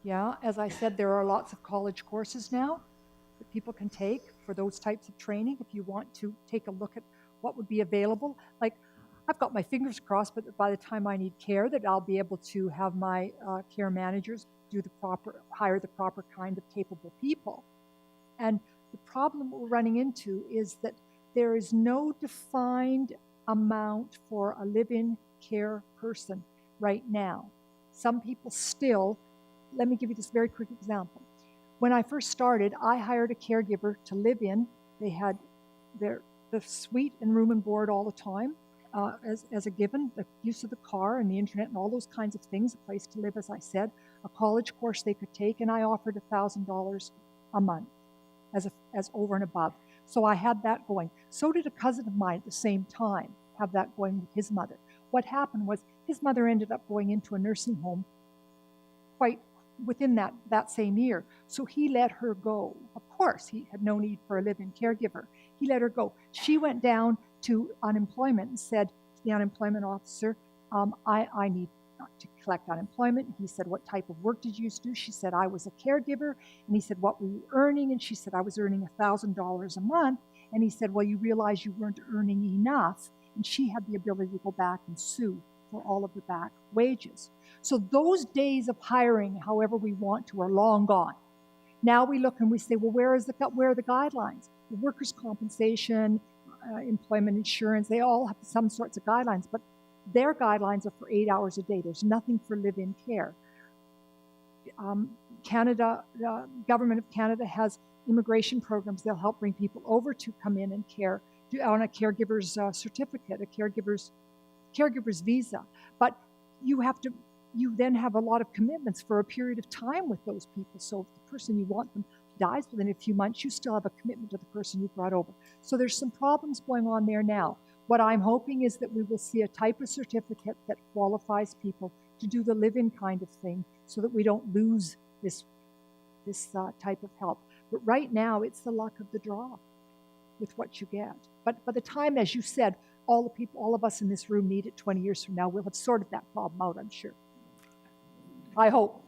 Yeah, as I said, there are lots of college courses now that people can take for those types of training if you want to take a look at what would be available. Like, I've got my fingers crossed, but by the time I need care, that I'll be able to have my care managers hire the proper kind of capable people. And the problem we're running into is that there is no defined amount for a live-in care person right now. Some people still, let me give you this very quick example. When I first started, I hired a caregiver to live in. They had the suite and room and board all the time as a given, the use of the car and the internet and all those kinds of things, a place to live, as I said, a college course they could take, and I offered $1,000 a month as over and above. So I had that going. So did a cousin of mine at the same time have that going with his mother. What happened was his mother ended up going into a nursing home quite within that same year. So he let her go. Of course, he had no need for a live-in caregiver. He let her go. She went down to unemployment and said to the unemployment officer, I need to collect unemployment. He said, what type of work did you used to do? She said, I was a caregiver. And he said, what were you earning? And she said, I was earning $1,000 a month. And he said, well, you realize you weren't earning enough. And she had the ability to go back and sue for all of the back wages. So those days of hiring however we want to are long gone. Now we look and we say, well, where are the guidelines? The workers' compensation, employment insurance, they all have some sorts of guidelines, but their guidelines are for 8 hours a day. There's nothing for live-in care. Canada, the government of Canada has immigration programs. They'll help bring people over to come in and care on a caregiver's certificate, a caregiver's visa. But you then have a lot of commitments for a period of time with those people. So if the person you want them dies within a few months, you still have a commitment to the person you brought over. So there's some problems going on there now. What I'm hoping is that we will see a type of certificate that qualifies people to do the live-in kind of thing so that we don't lose this type of help. But right now, it's the luck of the draw with what you get. But by the time, as you said, all of us in this room need it 20 years from now, we'll have sorted that problem out, I'm sure. I hope.